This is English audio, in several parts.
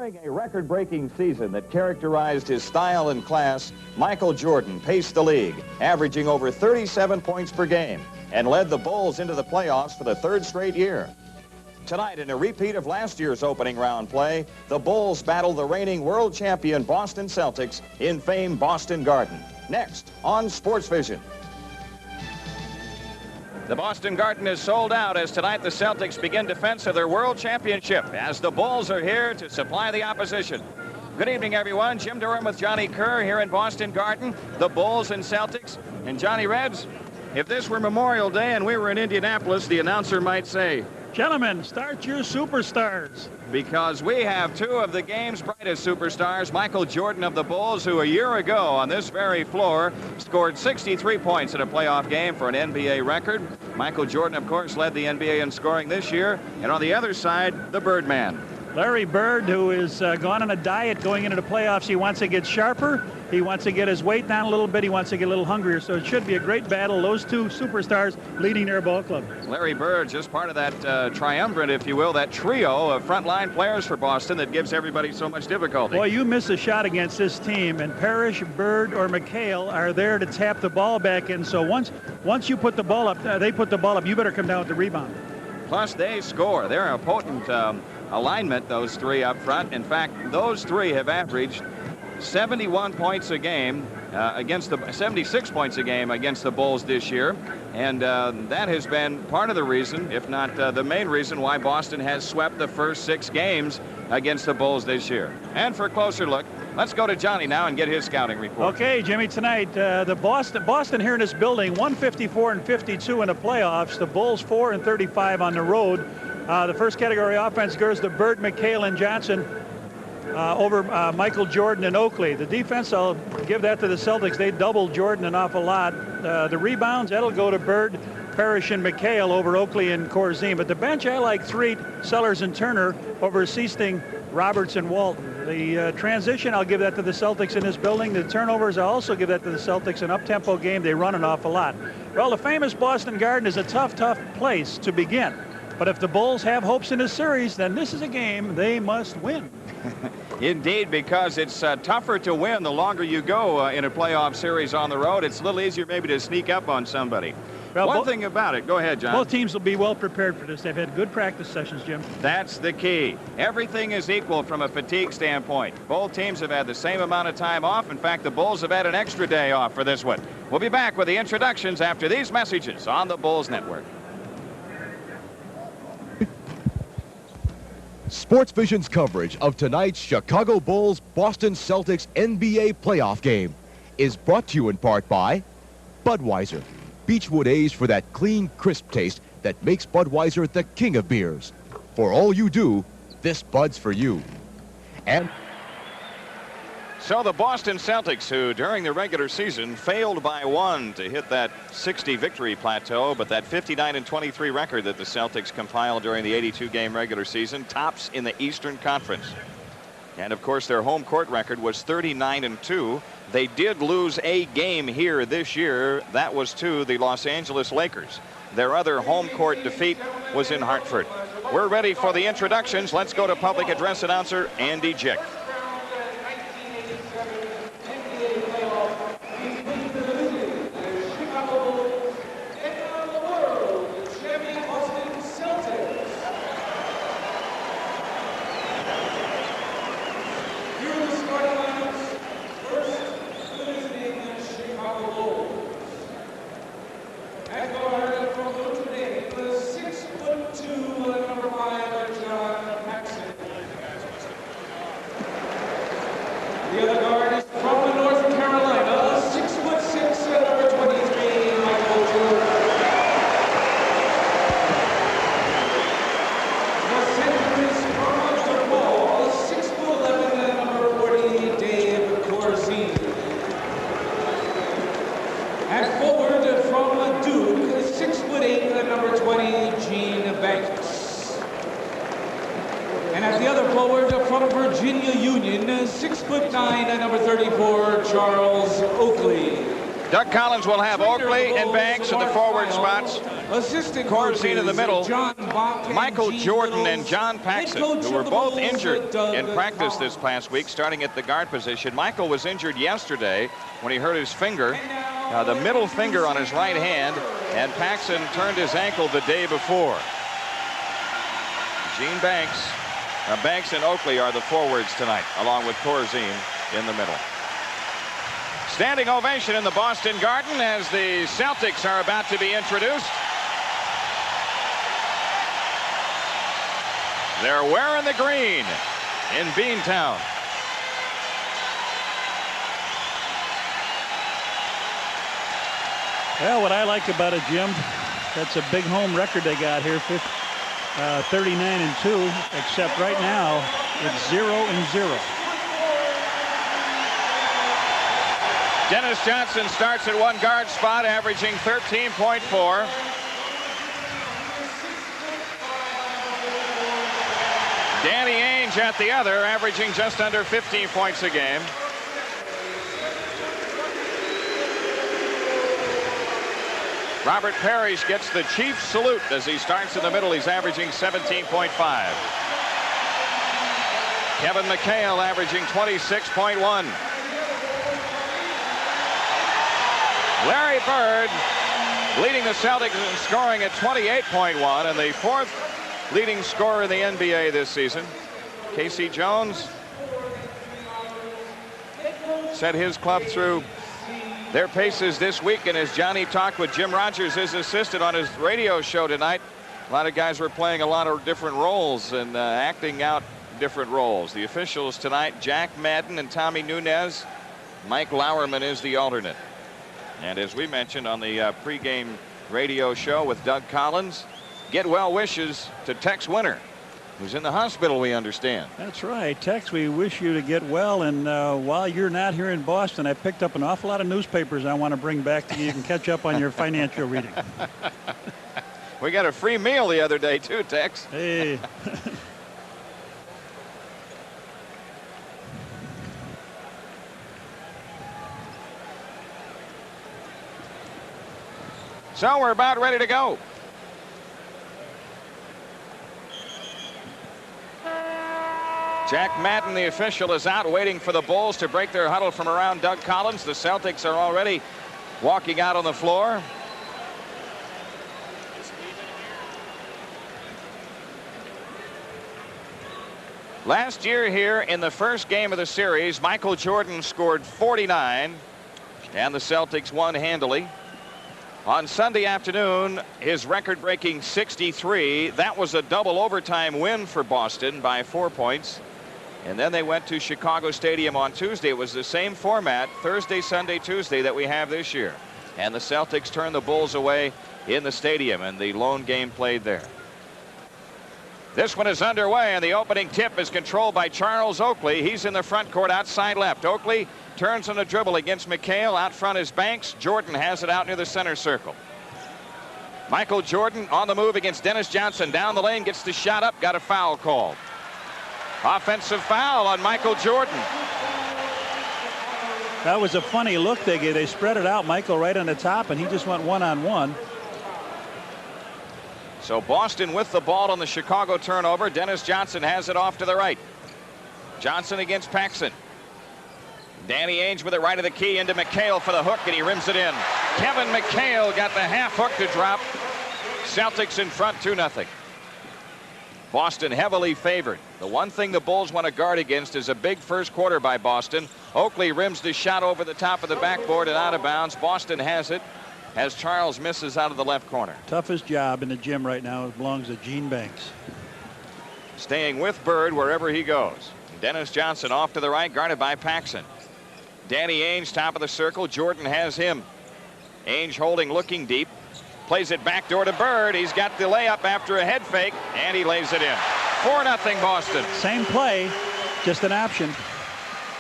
During a record-breaking season that characterized his style and class, Michael Jordan paced the league, averaging over 37 points per game, and led the Bulls into the playoffs for the third straight year. Tonight, in a repeat of last year's opening round play, the Bulls battle the reigning world champion Boston Celtics in famed Boston Garden. Next on Sports Vision. The Boston Garden is sold out as tonight the Celtics begin defense of their world championship as the Bulls are here to supply the opposition. Good evening, everyone. Jim Durham with Johnny Kerr here in Boston Garden. The Bulls and Celtics. And Johnny Reds, if this were Memorial Day and we were in Indianapolis, the announcer might say, "Gentlemen, start your superstars." Because we have two of the game's brightest superstars, Michael Jordan of the Bulls, who a year ago on this very floor scored 63 points in a playoff game for an NBA record. Michael Jordan, of course, led the NBA in scoring this year. And on the other side, the Birdman. Larry Bird, who is gone on a diet going into the playoffs. He wants to get sharper. He wants to get his weight down a little bit. He wants to get a little hungrier. So it should be a great battle. Those two superstars leading their ball club. Larry Bird, just part of that triumvirate, if you will, that trio of frontline players for Boston that gives everybody so much difficulty. Boy, you miss a shot against this team, and Parrish, Bird, or McHale are there to tap the ball back in. So once you put the ball up, they put the ball up, you better come down with the rebound. Plus, they score. They're a potent alignment, those three up front. In fact, those three have averaged 71 points a game against the 76 points a game against the Bulls this year, and that has been part of the reason, if not the main reason, why Boston has swept the first 6 games against the Bulls this year. And for a closer look, let's go to Johnny now and get his scouting report. Okay, Jimmy, tonight the Boston here in this building 154-52 in the playoffs. The Bulls 4-35 on the road. The first category offense goes to Bird, McHale, and Johnson over Michael Jordan and Oakley. The defense, I'll give that to the Celtics. They doubled Jordan an awful lot. The rebounds, that'll go to Bird, Parrish, and McHale over Oakley and Corzine. But the bench, I like Threet, Sellers, and Turner over Seasting, Roberts, and Walton. The transition, I'll give that to the Celtics in this building. The turnovers, I'll also give that to the Celtics. An up-tempo game, they run an awful lot. Well, the famous Boston Garden is a tough place to begin. But if the Bulls have hopes in this series, then this is a game they must win. Indeed, because it's tougher to win the longer you go in a playoff series on the road. It's a little easier maybe to sneak up on somebody. Well, one thing about it, go ahead, John. Both teams will be well prepared for this. They've had good practice sessions, Jim. That's the key. Everything is equal from a fatigue standpoint. Both teams have had the same amount of time off. In fact, the Bulls have had an extra day off for this one. We'll be back with the introductions after these messages on the Bulls Network. Sports Vision's coverage of tonight's Chicago Bulls Boston Celtics NBA playoff game is brought to you in part by Budweiser. Beechwood aged for that clean, crisp taste that makes Budweiser the king of beers. For all you do, this Bud's for you. And so the Boston Celtics, who during the regular season failed by 1 to hit that 60 victory plateau, but that 59-23 record that the Celtics compiled during the 82-game regular season tops in the Eastern Conference. And of course their home court record was 39-2. They did lose a game here this year. That was to the Los Angeles Lakers. Their other home court defeat was in Hartford. We're ready for the introductions. Let's go to public address announcer Andy Jick. Doug Collins will have Oakley and Banks in the forward spots. Corzine in the middle. Michael Jordan and John Paxson, who were both injured in practice this past week, starting at the guard position. Michael was injured yesterday when he hurt his finger, the middle finger on his right hand, and Paxson turned his ankle the day before. Gene Banks and Oakley are the forwards tonight, along with Corzine in the middle. Standing ovation in the Boston Garden as the Celtics are about to be introduced. They're wearing the green in Beantown. Well, what I like about it, Jim, that's a big home record they got here, 39-2, except right now it's 0-0. Dennis Johnson starts at one guard spot, averaging 13.4. Danny Ainge at the other, averaging just under 15 points a game. Robert Parrish gets the Chiefs salute as he starts in the middle. He's averaging 17.5. Kevin McHale averaging 26.1. Larry Bird leading the Celtics in scoring at 28.1, and the fourth leading scorer in the NBA this season. Casey Jones set his club through their paces this week, and as Johnny talked with Jim Rogers, his assistant, on his radio show tonight, a lot of guys were playing a lot of different roles and acting out different roles. The officials tonight, Jack Madden and Tommy Nunez. Mike Lauerman is the alternate. And as we mentioned on the pregame radio show with Doug Collins, get well wishes to Tex Winter, who's in the hospital, we understand. That's right. Tex, we wish you to get well. And while you're not here in Boston, I picked up an awful lot of newspapers I want to bring back to you. You can catch up on your financial reading. We got a free meal the other day, too, Tex. Hey. So we're about ready to go. Jack Madden, the official, is out waiting for the Bulls to break their huddle from around Doug Collins. The Celtics are already walking out on the floor. Last year here in the first game of the series, Michael Jordan scored 49 and the Celtics won handily. On Sunday afternoon, his record-breaking 63. That was a double overtime win for Boston by 4 points. And then they went to Chicago Stadium on Tuesday. It was the same format, Thursday, Sunday, Tuesday, that we have this year. And the Celtics turned the Bulls away in the stadium, and the lone game played there. This one is underway, and the opening tip is controlled by Charles Oakley. He's in the front court outside left. Oakley turns on a dribble against McHale. Out front is Banks. Jordan has it out near the center circle. Michael Jordan on the move against Dennis Johnson. Down the lane, gets the shot up, got a foul called. Offensive foul on Michael Jordan. That was a funny look they gave. They spread it out, Michael right on the top, and he just went one-on-one. So Boston with the ball on the Chicago turnover. Dennis Johnson has it off to the right. Johnson against Paxson. Danny Ainge with it right of the key into McHale for the hook, and he rims it in. Kevin McHale got the half hook to drop. Celtics in front 2-0. Boston heavily favored. The one thing the Bulls want to guard against is a big first quarter by Boston. Oakley rims the shot over the top of the backboard and out of bounds. Boston has it as Charles misses out of the left corner. Toughest job in the gym right now belongs to Gene Banks. Staying with Bird wherever he goes. Dennis Johnson off to the right, guarded by Paxson. Danny Ainge, top of the circle. Jordan has him. Ainge holding, looking deep. Plays it backdoor to Bird. He's got the layup after a head fake, and he lays it in. 4-0 Boston. Same play, just an option.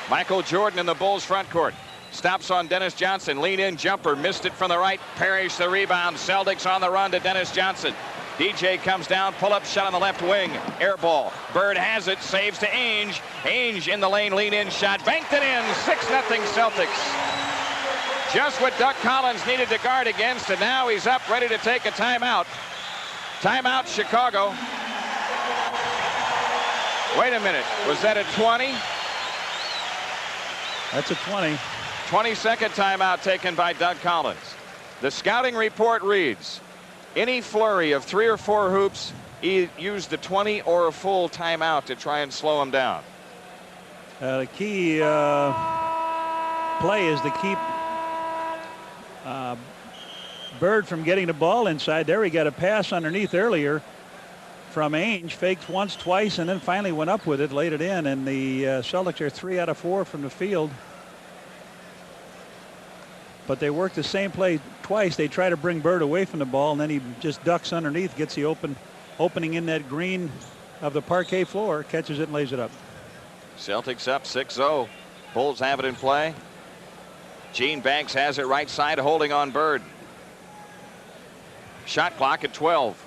Michael Jordan in the Bulls front court. Stops on Dennis Johnson. Lean in jumper. Missed it from the right. Parrish the rebound. Celtics on the run to Dennis Johnson. DJ comes down. Pull-up shot on the left wing. Air ball. Bird has it. Saves to Ainge. Ainge in the lane. Lean in shot. Banked it in. 6-0 Celtics. Just what Doug Collins needed to guard against, and now he's up ready to take a timeout. Timeout, Chicago. Wait a minute. Was that a 20? That's a 20. 22nd timeout taken by Doug Collins. The scouting report reads, any flurry of 3 or 4 hoops, he used the 20 or a full timeout to try and slow him down. The key play is to keep Bird from getting the ball inside. There he got a pass underneath earlier from Ainge. Faked once, twice, and then finally went up with it, laid it in, and the Celtics are 3 out of 4 from the field. But they work the same play twice. They try to bring Bird away from the ball, and then he just ducks underneath, gets the opening in that green of the parquet floor, catches it and lays it up. Celtics up 6-0. Bulls have it in play. Gene Banks has it right side, holding on Bird. Shot clock at 12.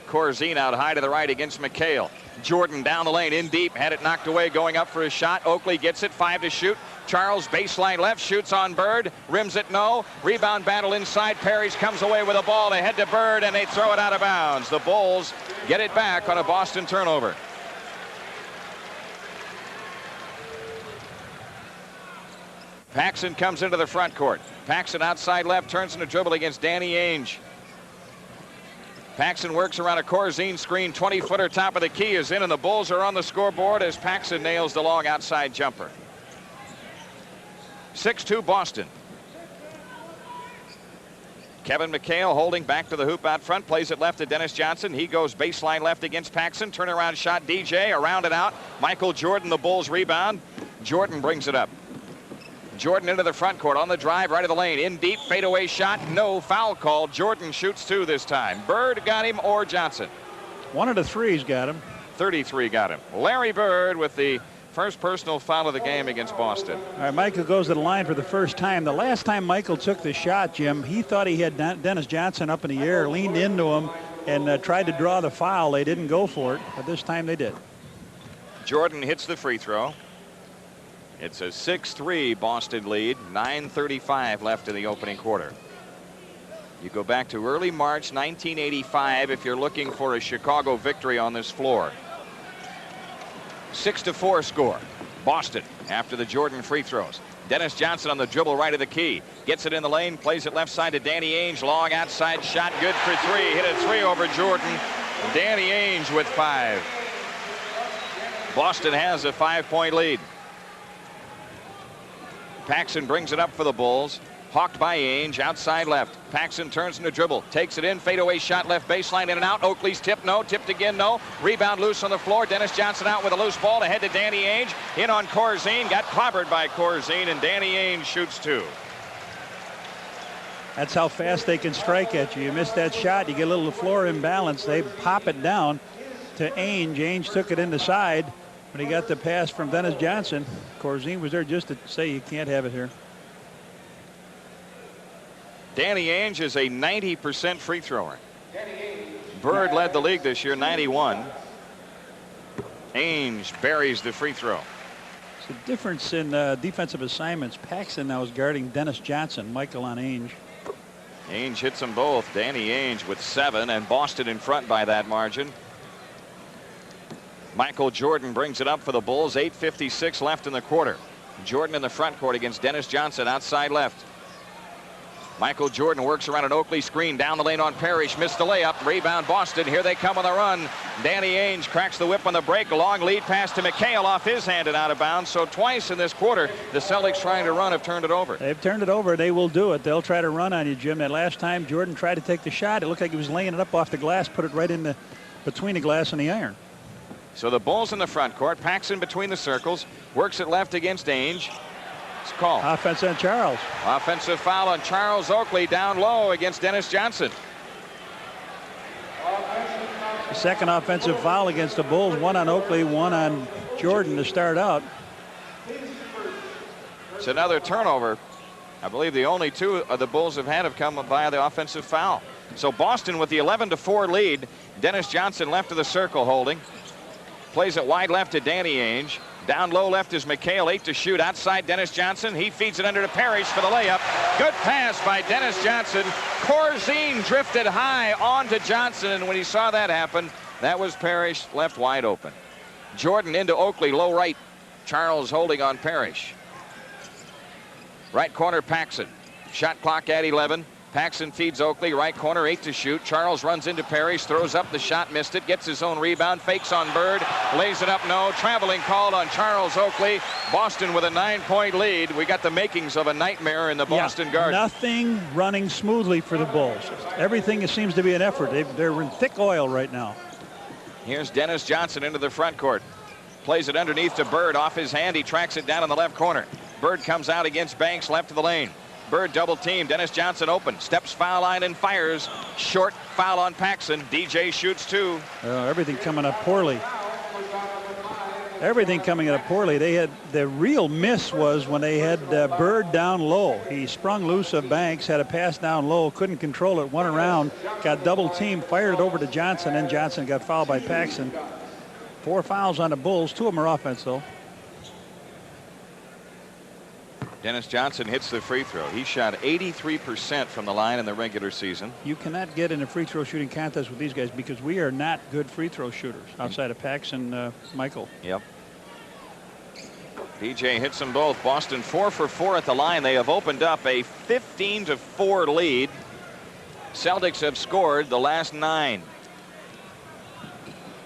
Corzine out high to the right against McHale. Jordan down the lane in deep, had it knocked away, going up for a shot. Oakley gets it, 5 to shoot. Charles baseline left, shoots on Bird, rims it no. Rebound battle inside. Parrish comes away with a ball. They head to Bird and they throw it out of bounds. The Bulls get it back on a Boston turnover. Paxson comes into the front court. Paxson outside left, turns in a dribble against Danny Ainge. Paxson works around a Corzine screen. 20-footer top of the key is in, and the Bulls are on the scoreboard as Paxson nails the long outside jumper. 6-2 Boston. Kevin McHale holding back to the hoop out front, plays it left to Dennis Johnson. He goes baseline left against Paxson. Turnaround shot, DJ around and out. Michael Jordan, the Bulls rebound. Jordan brings it up. Jordan into the front court on the drive, right of the lane. In deep, fadeaway shot, no foul call. Jordan shoots 2 this time. Bird got him or Johnson? One of the threes got him. 33 got him. Larry Bird with the first personal foul of the game against Boston. All right, Michael goes to the line for the first time. The last time Michael took the shot, Jim, he thought he had Dennis Johnson up in the air, leaned into him, and tried to draw the foul. They didn't go for it, but this time they did. Jordan hits the free throw. It's a 6-3 Boston lead. 9:35 left in the opening quarter. You go back to early March 1985 if you're looking for a Chicago victory on this floor. 6-4 score. Boston after the Jordan free throws. Dennis Johnson on the dribble right of the key. Gets it in the lane, plays it left side to Danny Ainge. Long outside shot, good for 3. Hit a 3 over Jordan. Danny Ainge with 5. Boston has a 5-point lead. Paxson brings it up for the Bulls. Hawked by Ainge, outside left. Paxson turns in the dribble, takes it in, fadeaway shot left baseline, in and out. Oakley's tip, no. Tipped again, no. Rebound loose on the floor. Dennis Johnson out with a loose ball to head to Danny Ainge. In on Corzine, got clobbered by Corzine, and Danny Ainge shoots 2. That's how fast they can strike at you. You miss that shot, you get a little floor imbalance. They pop it down to Ainge. Ainge took it in the side. When he got the pass from Dennis Johnson, Corzine was there just to say you can't have it here. Danny Ainge is a 90% free thrower. Bird led the league this year, 91. Ainge buries the free throw. It's a difference in defensive assignments. Paxson now is guarding Dennis Johnson. Michael on Ainge. Ainge hits them both. Danny Ainge with 7, and Boston in front by that margin. Michael Jordan brings it up for the Bulls. 8:56 left in the quarter. Jordan in the front court against Dennis Johnson outside left. Michael Jordan works around an Oakley screen down the lane on Parrish. Missed the layup. Rebound Boston. Here they come on the run. Danny Ainge cracks the whip on the break. A long lead pass to McHale off his hand and out of bounds. So twice in this quarter the Celtics trying to run have turned it over. They've turned it over. They will do it. They'll try to run on you, Jim. That last time Jordan tried to take the shot, it looked like he was laying it up off the glass, put it right in the between the glass and the iron. So the Bulls in the front court. Paxson between the circles. Works it left against Ainge. It's called. Offense on Charles. Offensive foul on Charles Oakley down low against Dennis Johnson. The second offensive foul against the Bulls. One on Oakley, one on Jordan to start out. It's another turnover. I believe the only 2 of the Bulls have come via the offensive foul. So Boston with the 11-4 lead. Dennis Johnson left of the circle holding. Plays it wide left to Danny Ainge. Down low left is McHale, 8 to shoot. Outside Dennis Johnson. He feeds it under to Parrish for the layup. Good pass by Dennis Johnson. Corzine drifted high onto Johnson, and when he saw that happen, that was Parrish left wide open. Jordan into Oakley, low right. Charles holding on Parrish. Right corner Paxson. Shot clock at 11. Paxson feeds Oakley, right corner, 8 to shoot. Charles runs into Parrish, throws up the shot, missed it, gets his own rebound, fakes on Bird, lays it up, no. Traveling called on Charles Oakley. Boston with a 9-point lead. We got the makings of a nightmare in the Boston Garden. Nothing running smoothly for the Bulls. Everything seems to be an effort. They're in thick oil right now. Here's Dennis Johnson into the front court. Plays it underneath to Bird, off his hand. He tracks it down in the left corner. Bird comes out against Banks, left of the lane. Bird double team. Dennis Johnson open. Steps foul line and fires. Short foul on Paxson. DJ shoots 2. Everything coming up poorly. Everything coming up poorly. They had the real miss was when they had Bird down low. He sprung loose of Banks, had a pass down low, couldn't control it, went around, got double teamed, fired it over to Johnson, and Johnson got fouled by Paxson. 4 fouls on the Bulls. 2 of them are offense, though. Dennis Johnson hits the free throw. He shot 83% from the line in the regular season. You cannot get in a free throw shooting contest with these guys because we are not good free throw shooters outside of Paxson, Michael. Yep. DJ hits them both. Boston 4 for 4 at the line. They have opened up a 15-4 lead. Celtics have scored the last 9.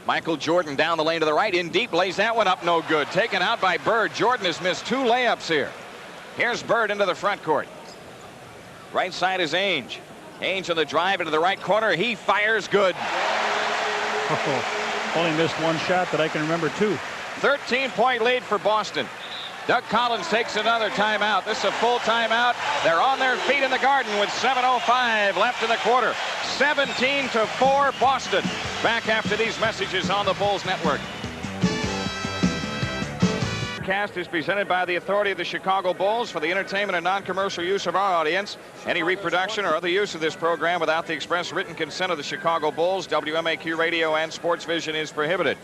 Michael Jordan down the lane to the right, in deep, lays that one up, no good. Taken out by Bird. Jordan has missed 2 layups here. Here's Bird into the front court. Right side is Ainge. Ainge on the drive into the right corner. He fires good. Only missed 1 shot that I can remember, 2. 13-point lead for Boston. Doug Collins takes another timeout. This is a full timeout. They're on their feet in the Garden with 7:05 left in the quarter. 17-4 Boston. Back after these messages on the Bulls Network. Cast is presented by the authority of the Chicago Bulls for the entertainment and non-commercial use of our audience. Any reproduction or other use of this program without the express written consent of the Chicago Bulls, WMAQ Radio, and Sports Vision is prohibited.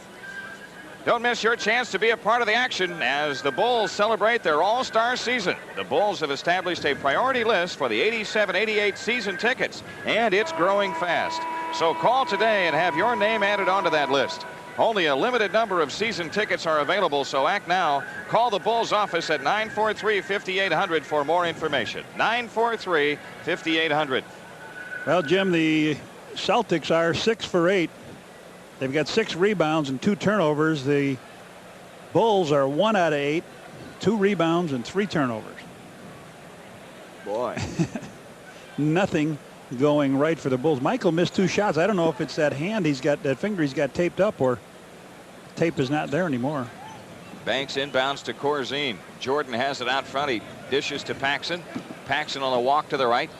Don't miss your chance to be a part of the action as the Bulls celebrate their all-star season. The Bulls have established a priority list for the 87-88 season tickets, and it's growing fast. So call today and have your name added onto that list. Only a limited number of season tickets are available, so act now. Call the Bulls office at 943-5800 for more information. 943-5800. Well, Jim, the Celtics are 6 for 8. They've got 6 rebounds and 2 turnovers. The Bulls are 1 out of 8, 2 rebounds and 3 turnovers. Boy. Nothing going right for the Bulls. Michael missed 2 shots. I don't know if it's that hand he's got, that finger he's got taped up, or tape is not there anymore. Banks inbounds to Corzine. Jordan has it out front. He dishes to Paxson. Paxson on the walk to the right.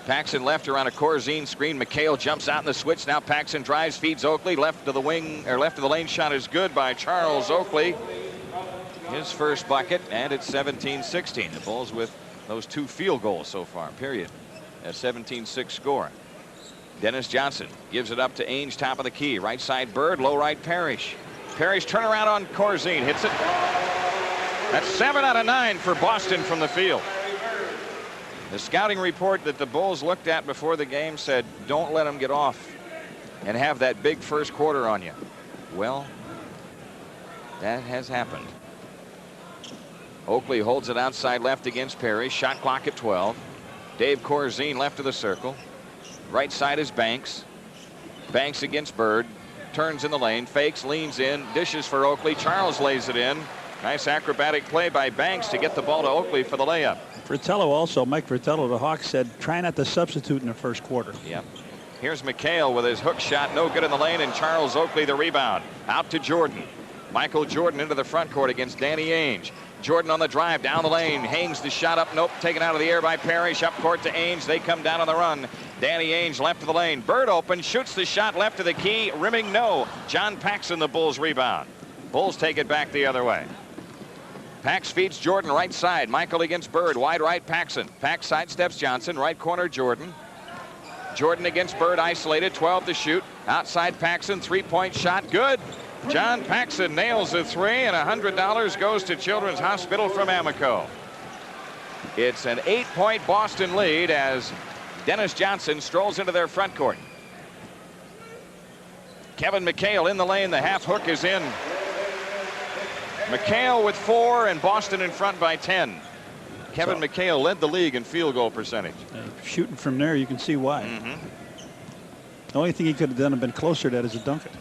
Paxson left around a Corzine screen. McHale jumps out in the switch. Now Paxson drives, feeds Oakley. Left of the wing, or left of the lane shot is good by Charles Oakley. His first bucket, and it's 17-16. The Bulls with those 2 field goals so far, period. A 17-6 score. Dennis Johnson gives it up to Ainge, top of the key. Right side Bird, low right Parrish. Parrish turnaround on Corzine, hits it. That's 7 out of 9 for Boston from the field. The scouting report that the Bulls looked at before the game said, don't let them get off and have that big first quarter on you. Well, that has happened. Oakley holds it outside left against Parrish. Shot clock at 12. Dave Corzine left of the circle. Right side is Banks. Banks against Bird. Turns in the lane. Fakes, leans in. Dishes for Oakley. Charles lays it in. Nice acrobatic play by Banks to get the ball to Oakley for the layup. Fratello also, Mike Fratello, the Hawks, said try not to substitute in the first quarter. Yep. Here's McHale with his hook shot. No good in the lane, and Charles Oakley the rebound. Out to Jordan. Michael Jordan into the front court against Danny Ainge. Jordan on the drive down the lane. Hangs the shot up. Nope. Taken out of the air by Parrish. Up court to Ainge. They come down on the run. Danny Ainge left of the lane. Bird open. Shoots the shot left of the key. Rimming no. John Paxson the Bulls rebound. Bulls take it back the other way. Pax feeds Jordan right side. Michael against Bird. Wide right Paxson. Pax sidesteps Johnson. Right corner Jordan. Jordan against Bird isolated. 12 to shoot. Outside Paxson. 3-point shot. Good. John Paxson nails a three, and $100 goes to Children's Hospital from Amico. It's an 8-point Boston lead as Dennis Johnson strolls into their front court. Kevin McHale in the lane. The half hook is in. McHale with 4, and Boston in front by 10. Kevin McHale led the league in field goal percentage. Shooting from there, you can see why. The only thing he could have done and been closer to that is to dunk it.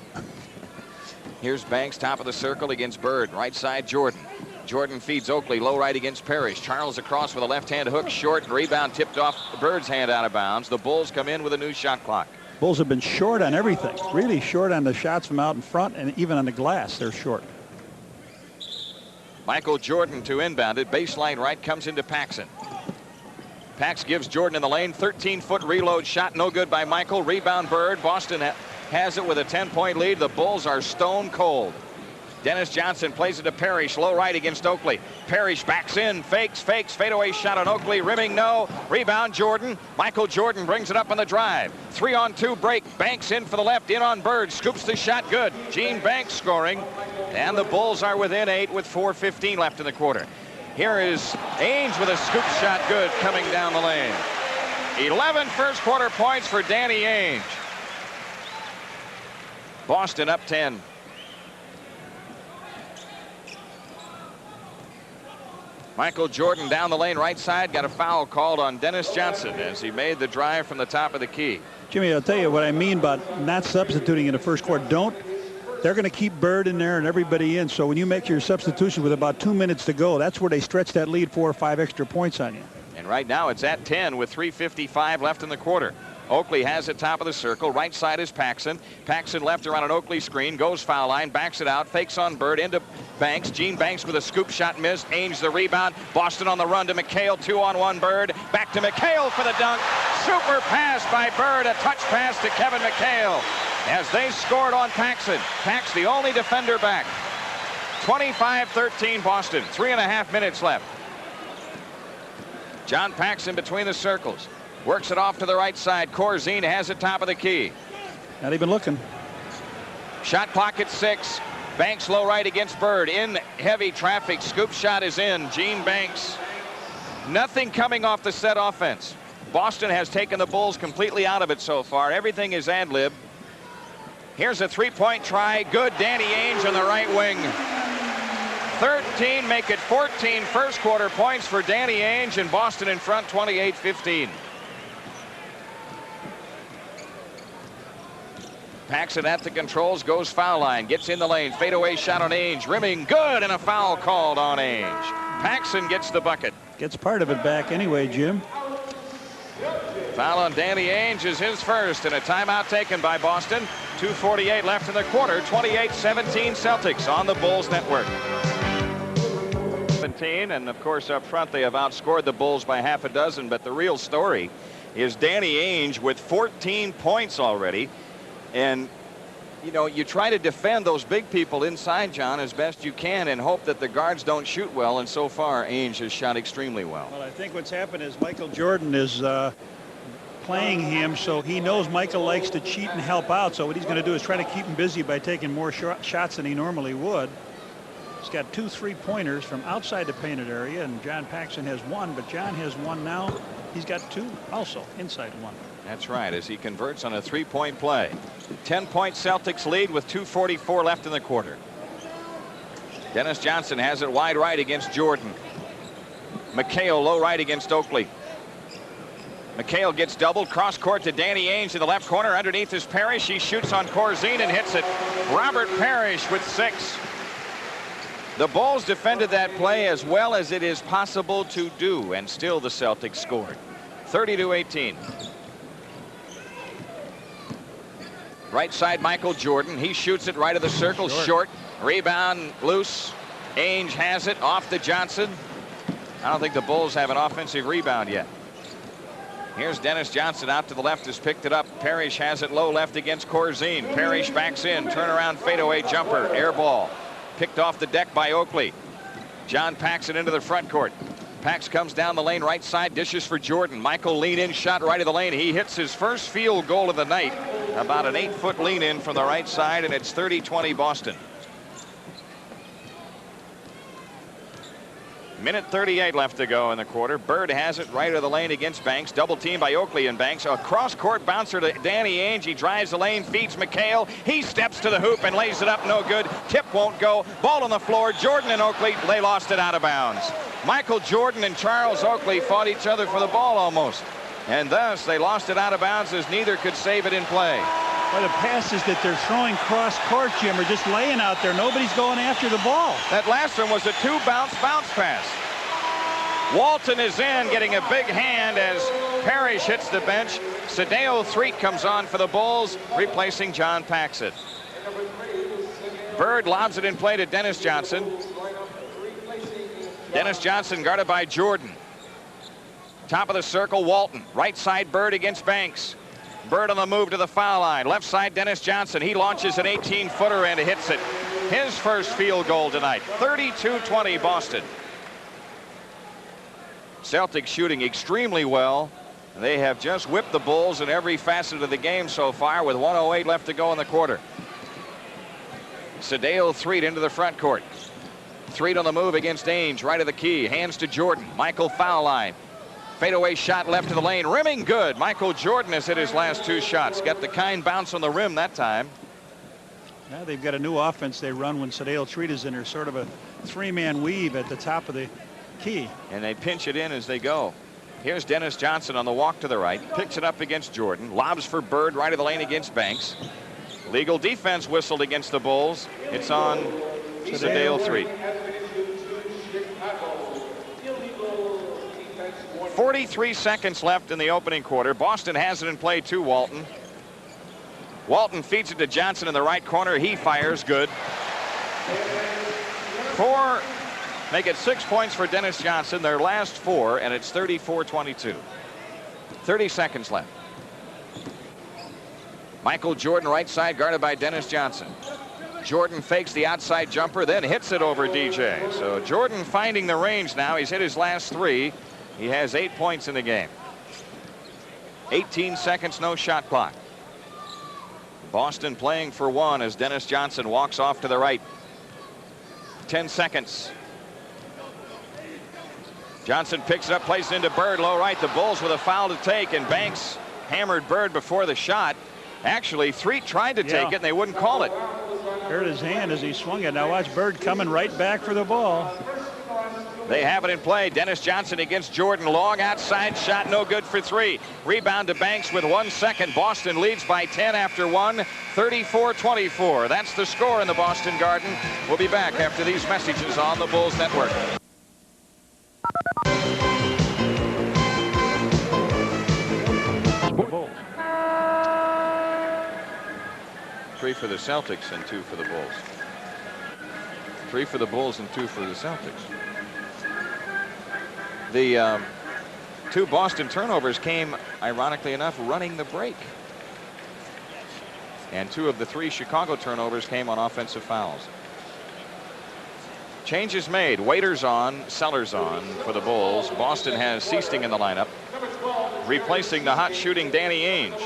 Here's Banks, top of the circle against Bird. Right side, Jordan. Jordan feeds Oakley, low right against Parrish. Charles across with a left-hand hook, short, and rebound tipped off Bird's hand out of bounds. The Bulls come in with a new shot clock. Bulls have been short on everything. Really short on the shots from out in front, and even on the glass, they're short. Michael Jordan to inbound it. Baseline right comes into Paxson. Pax gives Jordan in the lane. 13-foot reload shot. No good by Michael. Rebound Bird. Boston has it with a 10-point lead. The Bulls are stone cold. Dennis Johnson plays it to Parrish. Low right against Oakley. Parrish backs in. Fakes. Fadeaway shot on Oakley. Rimming no. Rebound Jordan. Michael Jordan brings it up on the drive. 3-on-2 break. Banks in for the left. In on Bird. Scoops the shot. Good. Gene Banks scoring. And the Bulls are within 8 with 4:15 left in the quarter. Here is Ainge with a scoop shot. Good. Coming down the lane. 11 first quarter points for Danny Ainge. Boston up 10. Michael Jordan down the lane right side, got a foul called on Dennis Johnson as he made the drive from the top of the key. Jimmy, I'll tell you what I mean about not substituting in the first quarter. They're going to keep Bird in there and everybody in. So when you make your substitution with about 2 minutes to go, that's where they stretch that lead 4 or 5 extra points on you. And right now it's at 10 with 3:55 left in the quarter. Oakley has it top of the circle. Right side is Paxson. Paxson left around an Oakley screen. Goes foul line. Backs it out. Fakes on Bird into Banks. Gene Banks with a scoop shot missed. Ainge the rebound. Boston on the run to McHale. 2-on-1 Bird. Back to McHale for the dunk. Super pass by Bird. A touch pass to Kevin McHale as they scored on Paxson. Pax the only defender back. 25-13 Boston. 3.5 minutes left. John Paxson between the circles. Works it off to the right side. Corzine has it top of the key. Not even looking. Shot clock at 6. Banks low right against Bird. In heavy traffic. Scoop shot is in. Gene Banks. Nothing coming off the set offense. Boston has taken the Bulls completely out of it so far. Everything is ad-lib. Here's a three-point try. Good. Danny Ainge on the right wing. 13 make it 14 first quarter points for Danny Ainge, and Boston in front 28-15. Paxson at the controls, goes foul line, gets in the lane, fadeaway shot on Ainge, rimming good, and a foul called on Ainge. Paxson gets the bucket. Gets part of it back anyway, Jim. Foul on Danny Ainge is his first, and a timeout taken by Boston. 2:48 left in the quarter. 28-17 Celtics on the Bulls network. 17, and of course up front they have outscored the Bulls by half a dozen, but the real story is Danny Ainge with 14 points already. And you know, you try to defend those big people inside, John, as best you can and hope that the guards don't shoot well, and so far Ainge has shot extremely well. Well, I think what's happened is Michael Jordan is playing him, so he knows Michael likes to cheat and help out, so what he's going to do is try to keep him busy by taking more shots than he normally would. He's got 2 3-pointers from outside the painted area, and John Paxson has 1, but John has 1 now. He's got 2 also inside 1. That's right, as he converts on a 3-point play. 10-point Celtics lead with 2:44 left in the quarter. Dennis Johnson has it wide right against Jordan. McHale low right against Oakley. McHale gets doubled, cross court to Danny Ainge in the left corner. Underneath is Parrish. He shoots on Corzine and hits it. Robert Parrish with 6. The Bulls defended that play as well as it is possible to do, and still the Celtics scored. 30-18. Right side Michael Jordan. He shoots it right of the circle. Short. Rebound loose. Ainge has it off to Johnson. I don't think the Bulls have an offensive rebound yet. Here's Dennis Johnson out to the left, has picked it up. Parrish has it low left against Corzine. Parrish backs in. Turnaround fadeaway jumper. Air ball. Picked off the deck by Oakley. John Paxson into the front court. Pax comes down the lane right side, dishes for Jordan. Michael lean in shot right of the lane. He hits his first field goal of the night. About an 8-foot lean in from the right side, and it's 30-20 Boston. Minute 38 left to go in the quarter. Bird has it right of the lane against Banks. Double team by Oakley and Banks. A cross-court bouncer to Danny Ainge. He drives the lane, feeds McHale. He steps to the hoop and lays it up. No good. Tip won't go. Ball on the floor. Jordan and Oakley, they lost it out of bounds. Michael Jordan and Charles Oakley fought each other for the ball almost. And thus, they lost it out of bounds as neither could save it in play. Well, the passes that they're throwing cross-court, Jim, are just laying out there. Nobody's going after the ball. That last one was a two-bounce pass. Walton is in, getting a big hand as Parrish hits the bench. Sadeo Threet comes on for the Bulls, replacing John Paxson. Bird lobs it in play to Dennis Johnson. Dennis Johnson guarded by Jordan. Top of the circle, Walton. Right side, Bird against Banks. Bird on the move to the foul line. Left side, Dennis Johnson. He launches an 18-footer and hits it. His first field goal tonight. 32-20 Boston. Celtics shooting extremely well. They have just whipped the Bulls in every facet of the game so far with 1:08 left to go in the quarter. Sadeo Threet into the front court. Threet on the move against Ainge, right of the key. Hands to Jordan. Michael foul line. Fadeaway shot left to the lane. Rimming good. Michael Jordan has hit his last two shots. Got the kind bounce on the rim that time. Now they've got a new offense they run when Sadeo Threet is in there. Sort of a three-man weave at the top of the key. And they pinch it in as they go. Here's Dennis Johnson on the walk to the right. Picks it up against Jordan. Lobs for Bird right of the lane against Banks. Legal defense whistled against the Bulls. It's on Sadeo Threet. 43 seconds left in the opening quarter. Boston has it in play to Walton. Walton feeds it to Johnson in the right corner. He fires. Good. Make it 6 points for Dennis Johnson. Their last four, and it's 34-22. 30 seconds left. Michael Jordan right side guarded by Dennis Johnson. Jordan fakes the outside jumper, then hits it over DJ. So Jordan finding the range now. He's hit his last three. He has 8 points in the game. 18 seconds, no shot clock. Boston playing for one as Dennis Johnson walks off to the right. 10 seconds. Johnson picks it up, plays it into Bird, low right. The Bulls with a foul to take, and Banks hammered Bird before the shot. Actually, Threet tried to take it, and they wouldn't call it. Hurt his hand as he swung it. Now watch Bird coming right back for the ball. They have it in play. Dennis Johnson against Jordan. Long outside shot, no good for three. Rebound to Banks with 1 second. Boston leads by 10 after one. 34-24. That's the score in the Boston Garden. We'll be back after these messages on the Bulls Network. Bulls. 3 for the Celtics and 2 for the Bulls. 3 for the Bulls and 2 for the Celtics. The two Boston turnovers came, ironically enough, running the break. And 2 of the 3 Chicago turnovers came on offensive fouls. Changes made. Waiters on, Sellers on for the Bulls. Boston has Seasting in the lineup, replacing the hot shooting Danny Ainge.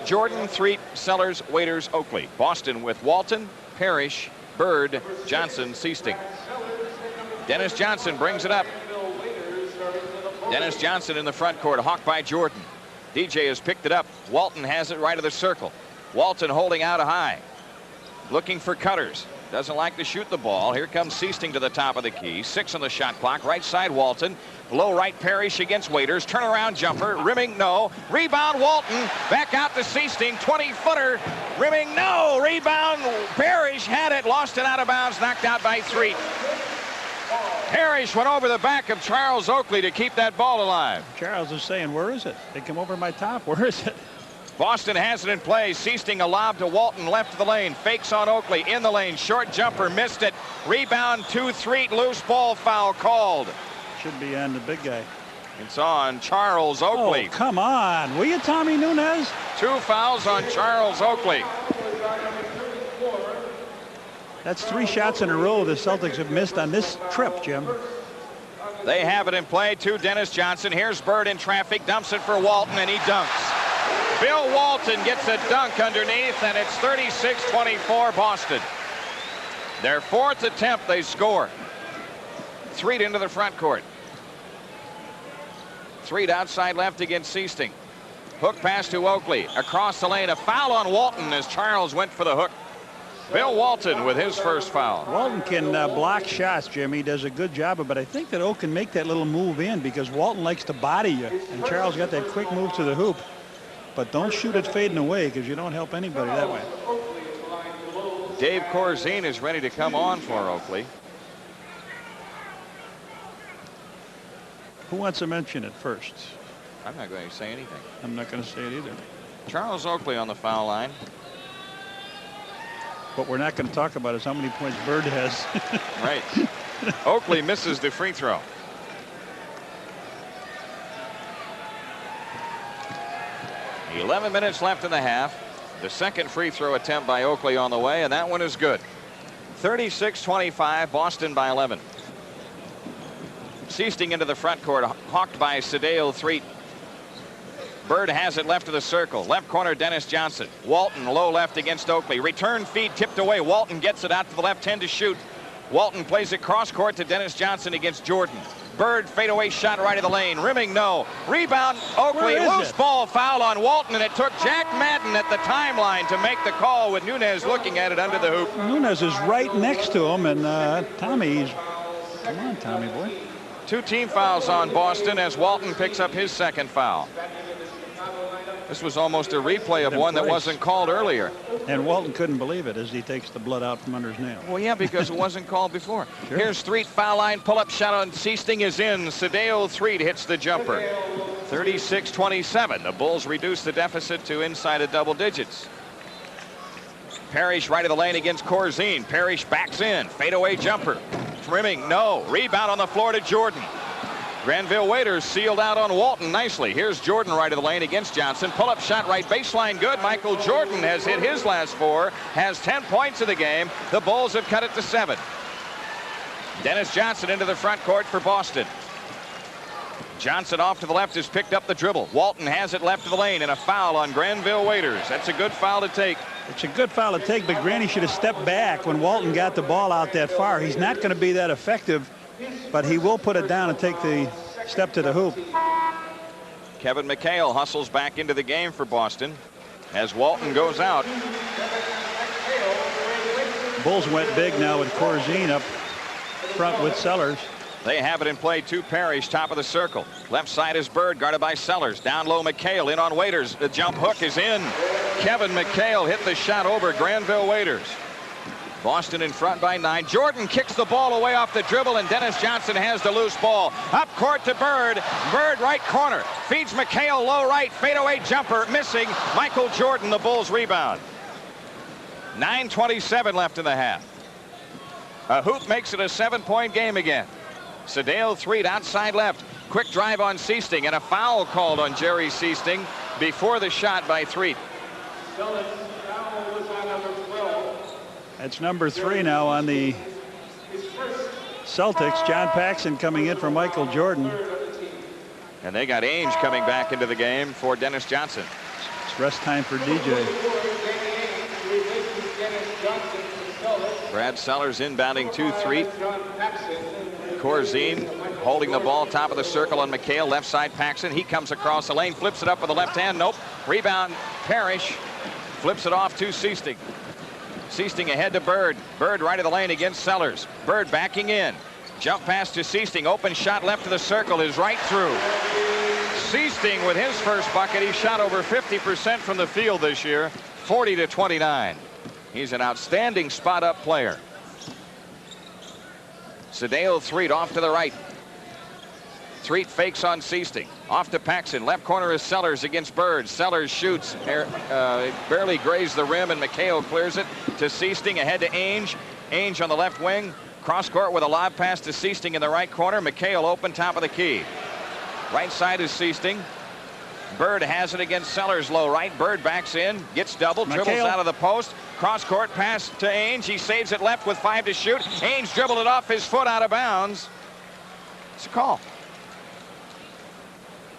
Jordan, Threet, Sellers, Waiters, Oakley. Boston with Walton, Parrish, Bird, Johnson, Seasting. Dennis Johnson brings it up. Dennis Johnson in the front court, hawked by Jordan. DJ has picked it up. Walton has it right of the circle. Walton holding out a high. Looking for cutters. Doesn't like to shoot the ball. Here comes Seasting to the top of the key. 6 on the shot clock. Right side Walton. Low right Parrish against Waiters. Turnaround jumper. Rimming no. Rebound Walton. Back out to Seasting. 20-footer. Rimming no. Rebound. Parrish had it. Lost it out of bounds. Knocked out by Threet. Parrish went over the back of Charles Oakley to keep that ball alive. Charles is saying, where is it? They come over my top. Where is it? Boston has it in play. Seasting a lob to Walton, left of the lane. Fakes on Oakley, in the lane. Short jumper, missed it. Rebound to Threet. Loose ball foul called. Should be on the big guy. It's on Charles Oakley. Oh, come on. Will you, Tommy Nunez? 2 fouls on Charles Oakley. That's 3 shots in a row the Celtics have missed on this trip, Jim. They have it in play to Dennis Johnson. Here's Bird in traffic, dumps it for Walton, and he dunks. Bill Walton gets a dunk underneath, and it's 36-24 Boston. Their 4th attempt, they score. Threet into the front court. Threet outside left against Seasting. Hook pass to Oakley. Across the lane. A foul on Walton as Charles went for the hook. Bill Walton with his first foul. Walton can block shots, Jimmy. He does a good job of it. But I think that Oak can make that little move in because Walton likes to body you. And Charles got that quick move to the hoop. But don't shoot it fading away because you don't help anybody that way. Dave Corzine is ready to come on for Oakley. Who wants to mention it first? I'm not going to say anything. I'm not going to say it either. Charles Oakley on the foul line. What we're not going to talk about is how many points Bird has. Right. Oakley misses the free throw. .11 minutes left in the half. The second free throw attempt by Oakley on the way, and that one is good. 36-25, Boston by 11. Seasting into the front court, hawked by Sadeo Threet. Bird has it left of the circle. Left corner, Dennis Johnson. Walton low left against Oakley. Return feed tipped away. Walton gets it out to the left 10 to shoot. Walton plays it cross court to Dennis Johnson against Jordan. Bird fadeaway shot right of the lane. Rimming no. Rebound Oakley. Loose ball foul on Walton, and it took Jack Madden at the timeline to make the call with Nunez looking at it under the hoop. Nunez is right next to him, and Tommy, come on, Tommy boy. 2 team fouls on Boston as Walton picks up his second foul. This was almost a replay of one that wasn't called earlier. And Walton couldn't believe it as he takes the blood out from under his nail. Well, yeah, because it wasn't called before. Sure. Here's Threet, foul line, pull-up shot on Seasting is in. Sadeo Threet hits the jumper. 36-27. The Bulls reduce the deficit to inside of double digits. Parrish right of the lane against Corzine. Parrish backs in. Fadeaway jumper. Rimming, no. Rebound on the floor to Jordan. Granville Waiters sealed out on Walton nicely. Here's Jordan right of the lane against Johnson. Pull-up shot right baseline good. Michael Jordan has hit his last 4. Has 10 points in the game. The Bulls have cut it to 7. Dennis Johnson into the front court for Boston. Johnson off to the left has picked up the dribble. Walton has it left of the lane and a foul on Granville Waiters. That's a good foul to take. It's a good foul to take, but Granny should have stepped back when Walton got the ball out that far. He's not going to be that effective, but he will put it down and take the step to the hoop. Kevin McHale hustles back into the game for Boston as Walton goes out. Bulls went big now with Corzine up front with Sellers. They have it in play to Parrish, top of the circle. Left side is Bird, guarded by Sellers. Down low, McHale in on Waiters. The jump hook is in. Kevin McHale hit the shot over Granville Waiters. Boston in front by 9. Jordan kicks the ball away off the dribble, and Dennis Johnson has the loose ball. Up court to Bird. Bird right corner. Feeds McHale low right. Fadeaway jumper missing. Michael Jordan, the Bulls rebound. 9:27 left in the half. A hoop makes it a 7-point game again. Sadeo Threet outside left. Quick drive on Seasting, and a foul called on Jerry Seasting before the shot by Threet. That's number 3 now on the Celtics. John Paxson coming in for Michael Jordan. And they got Ainge coming back into the game for Dennis Johnson. It's rest time for DJ. Brad Sellers inbounding to Threet. Corzine holding the ball top of the circle on McHale. Left side Paxson. He comes across the lane. Flips it up with the left hand. Nope. Rebound Parrish. Flips it off to Seasting. Seasting ahead to Bird. Bird right of the lane against Sellers. Bird backing in. Jump pass to Seasting. Open shot left of the circle is right through. Seasting with his first bucket. He shot over 50% from the field this year. 40-29. He's an outstanding spot-up player. Sadeo Threet off to the right. Threet fakes on Seasting. Off to Paxson. Left corner is Sellers against Bird. Sellers shoots. Barely grazed the rim, and McHale clears it to Seasting. Ahead to Ainge. Ainge on the left wing. Cross court with a lob pass to Seasting in the right corner. McHale open top of the key. Right side is Seasting. Bird has it against Sellers low right. Bird backs in. Gets double. Dribbles out of the post. Cross court pass to Ainge. He saves it left with 5 to shoot. Ainge dribbled it off his foot out of bounds. It's a call.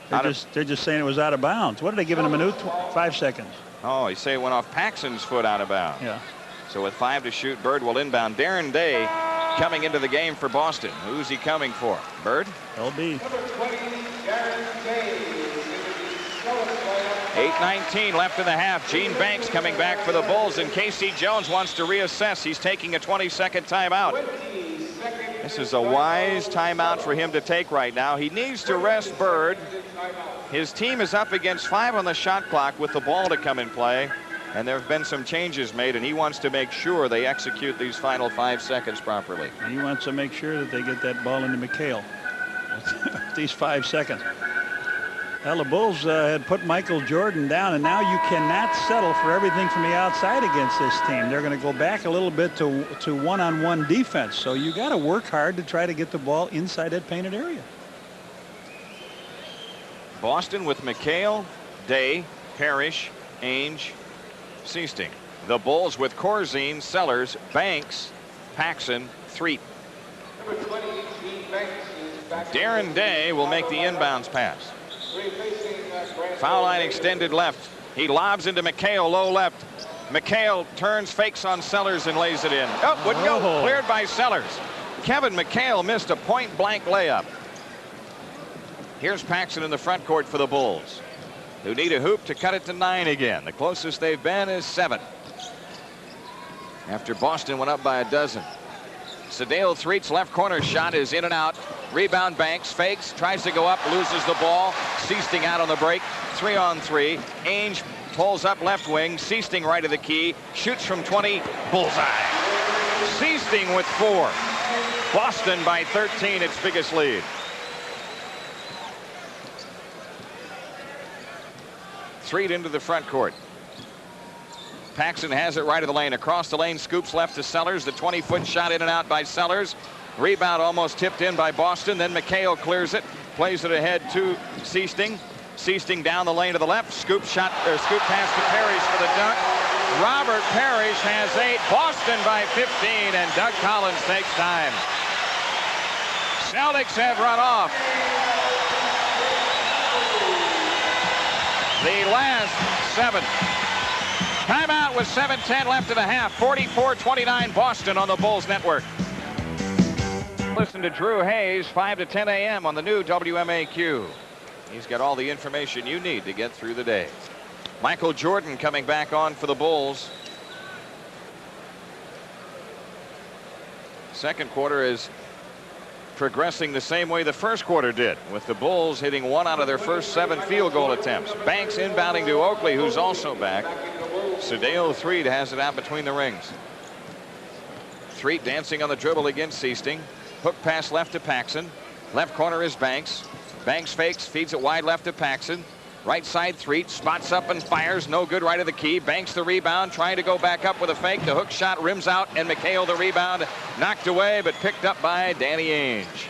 They're just saying it was out of bounds. What did they give him a minute? 5 seconds. Oh, you say it went off Paxson's foot out of bounds. Yeah. So with 5 to shoot, Bird will inbound. Darren Day coming into the game for Boston. Who's he coming for? Bird? LB. 8:19 left in the half. Gene Banks coming back for the Bulls, and Casey Jones wants to reassess. He's taking a 20-second timeout. This is a wise timeout for him to take right now. He needs to rest Bird. His team is up against 5 on the shot clock with the ball to come in play, and there have been some changes made, and he wants to make sure they execute these final 5 seconds properly. He wants to make sure that they get that ball into McHale. These 5 seconds. Well, the Bulls had put Michael Jordan down, and now you cannot settle for everything from the outside against this team. They're going to go back a little bit to one-on-one defense, so you got to work hard to try to get the ball inside that painted area. Boston with McHale, Day, Parrish, Ainge, Seasting. The Bulls with Corzine, Sellers, Banks, Paxson, Threet. Darren Day will make the inbounds pass. Foul line extended left. He lobs into McHale, low left. McHale turns, fakes on Sellers, and lays it in. Oh, wouldn't go. Cleared by Sellers. Kevin McHale missed a point-blank layup. Here's Paxson in the front court for the Bulls, who need a hoop to cut it to 9 again. The closest they've been is 7. After Boston went up by a dozen. Sedale Threet's left corner shot is in and out. Rebound, Banks fakes, tries to go up, loses the ball. Seasting out on the break. 3-on-3. Ainge pulls up left wing. Seasting right of the key. Shoots from 20. Bullseye. Seasting with 4. Boston by 13, its biggest lead. Threet into the front court. Paxson has it right of the lane. Across the lane, scoops left to Sellers. The 20-foot shot in and out by Sellers. Rebound almost tipped in by Boston. Then McHale clears it. Plays it ahead to Seasting. Seasting down the lane to the left. Scoop pass to Parrish for the dunk. Robert Parrish has 8. Boston by 15, and Doug Collins takes time. Celtics have run off. The last 7. Timeout with 7:10 left in the half. 44-29 Boston on the Bulls Network. Listen to Drew Hayes 5 to 10 a.m. on the new WMAQ. He's got all the information you need to get through the day. Michael Jordan coming back on for the Bulls. Second quarter is progressing the same way the first quarter did, with the Bulls hitting 1 out of their first 7 field goal attempts. Banks inbounding to Oakley, who's also back. Sedale Threet has it out between the rings. Threet dancing on the dribble against Seasting. Hook pass left to Paxson. Left corner is Banks. Banks fakes, feeds it wide left to Paxson. Right side, Threet spots up and fires. No good right of the key. Banks the rebound, trying to go back up with a fake. The hook shot rims out, and McHale the rebound. Knocked away, but picked up by Danny Ainge.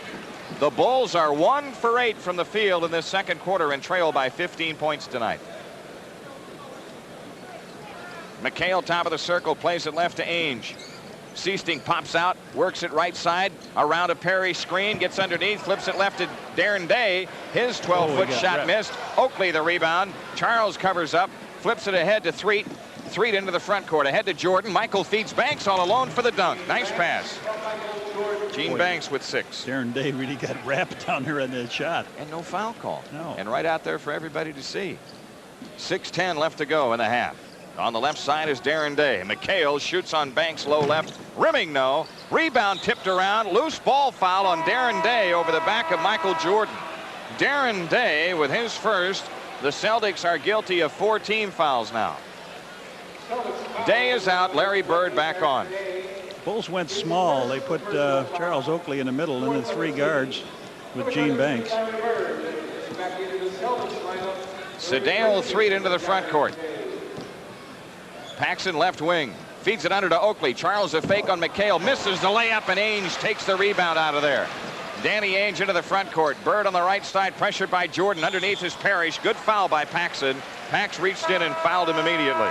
The Bulls are 1 for 8 from the field in this second quarter and trail by 15 points tonight. McHale top of the circle, plays it left to Ainge. Seasting pops out, works it right side, around a Parrish screen, gets underneath, flips it left to Darren Day. His 12-foot shot missed. Oakley the rebound. Charles covers up, flips it ahead to Threet. Threet into the front court, ahead to Jordan. Michael feeds Banks all alone for the dunk. Nice pass. Gene Banks with 6. Darren Day really got wrapped down there in that shot. And no foul call. No. And right out there for everybody to see. 6:10 left to go in the half. On the left side is Darren Day. McHale shoots on Banks, low left. Rimming, no. Rebound tipped around. Loose ball foul on Darren Day over the back of Michael Jordan. Darren Day with his first. The Celtics are guilty of 4 team fouls now. Day is out. Larry Bird back on. Bulls went small. They put Charles Oakley in the middle and then 3 guards with Gene Banks. Sedale Threet into the front court. Paxson left wing. Feeds it under to Oakley. Charles a fake on McHale. Misses the layup, and Ainge takes the rebound out of there. Danny Ainge into the front court. Bird on the right side, pressured by Jordan. Underneath is Parrish. Good foul by Paxson. Pax reached in and fouled him immediately.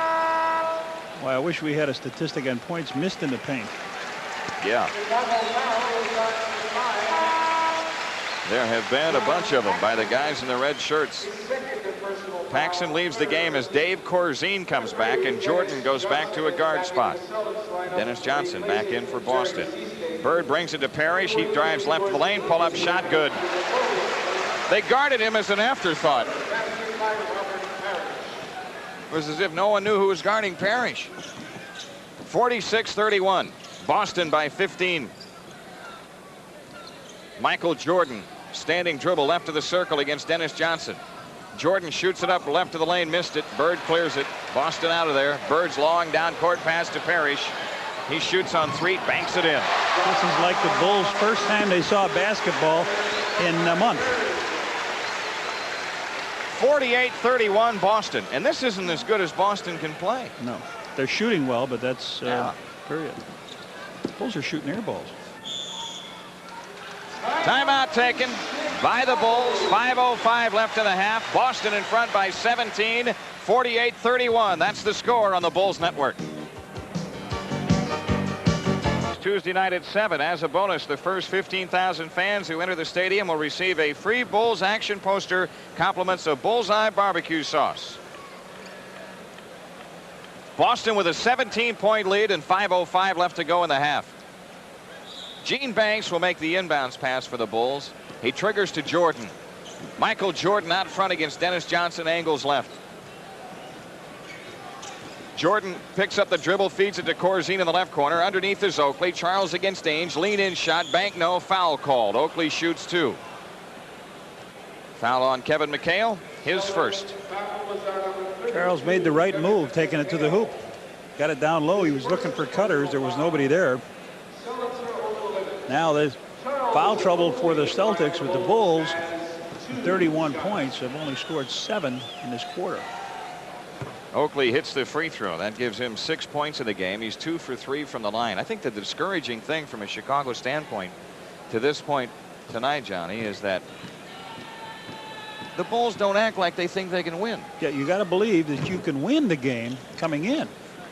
Well, I wish we had a statistic on points missed in the paint. Yeah. There have been a bunch of them by the guys in the red shirts. Paxson leaves the game as Dave Corzine comes back, and Jordan goes back to a guard spot. Dennis Johnson back in for Boston. Bird brings it to Parrish. He drives left of the lane. Pull up shot. Good. They guarded him as an afterthought. It was as if no one knew who was guarding Parrish. 46-31. Boston by 15. Michael Jordan, standing dribble left of the circle against Dennis Johnson. Jordan shoots it up left of the lane, missed it. Bird clears it. Boston out of there. Bird's long down court pass to Parrish. He shoots on three, banks it in. This is like the Bulls' first time they saw basketball in a month. 48-31 Boston, and this isn't as good as Boston can play. No, they're shooting well, but that's period. Bulls are shooting air balls. Timeout taken by the Bulls. 5:05 left in the half. Boston in front by 17. 48-31. That's the score on the Bulls Network. Tuesday night at 7. As a bonus, the first 15,000 fans who enter the stadium will receive a free Bulls action poster, compliments of Bullseye barbecue sauce. Boston with a 17-point lead and 5:05 left to go in the half. Gene Banks will make the inbounds pass for the Bulls. He triggers to Jordan. Michael Jordan out front against Dennis Johnson, angles left. Jordan picks up the dribble, feeds it to Corzine in the left corner. Underneath is Oakley. Charles against Ainge. Lean in shot. Bank no. Foul called. Oakley shoots two. Foul on Kevin McHale. His first. Charles made the right move, taking it to the hoop. Got it down low. He was looking for cutters. There was nobody there. Now there's foul trouble for the Celtics with the Bulls. 31 points. Have only scored 7 in this quarter. Oakley hits the free throw. That gives him 6 points in the game. He's 2 for 3 from the line. I think that the discouraging thing from a Chicago standpoint to this point tonight, Johnny, is that the Bulls don't act like they think they can win. Yeah, you got to believe that you can win the game coming in.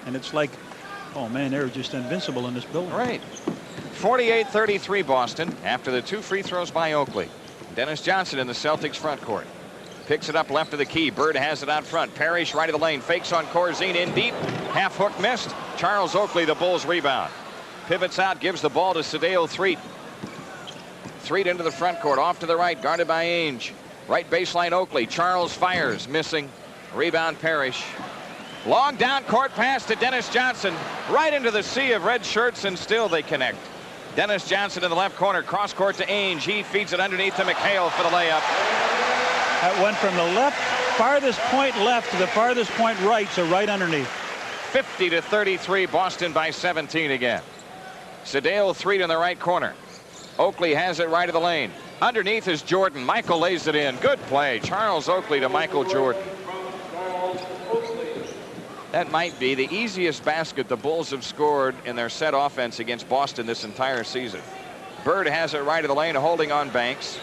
And it's like, oh, man, they're just invincible in this building. Right. 48-33 Boston after the 2 free throws by Oakley. Dennis Johnson in the Celtics front court. Picks it up left of the key. Bird has it out front. Parrish right of the lane. Fakes on Corzine in deep. Half hook missed. Charles Oakley, the Bulls rebound. Pivots out, gives the ball to Sadeo Threet. Threet into the front court. Off to the right, guarded by Ainge. Right baseline Oakley. Charles fires, missing. Rebound Parrish. Long down court pass to Dennis Johnson. Right into the sea of red shirts, and still they connect. Dennis Johnson in the left corner. Cross court to Ainge. He feeds it underneath to McHale for the layup. That went from the left, farthest point left to the farthest point right, so right underneath. 50-33, Boston by 17 again. Sadeo Threet in the right corner. Oakley has it right of the lane. Underneath is Jordan. Michael lays it in. Good play. Charles Oakley to Michael Jordan. That might be the easiest basket the Bulls have scored in their set offense against Boston this entire season. Bird has it right of the lane, holding on Banks.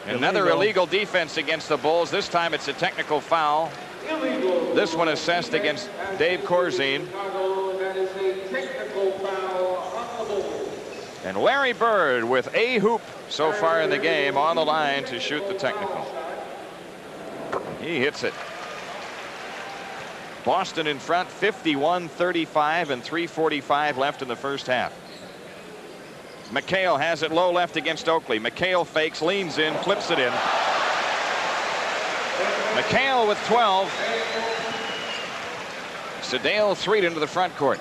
Another illegal defense against the Bulls. This time it's a technical foul. This one assessed against Dave Corzine. And Larry Bird with a hoop so far in the game on the line to shoot the technical. He hits it. Boston in front 51-35 and 3:45 left in the first half. McHale has it low left against Oakley. McHale fakes, leans in, flips it in. McHale with 12. Sadeo Threet into the front court.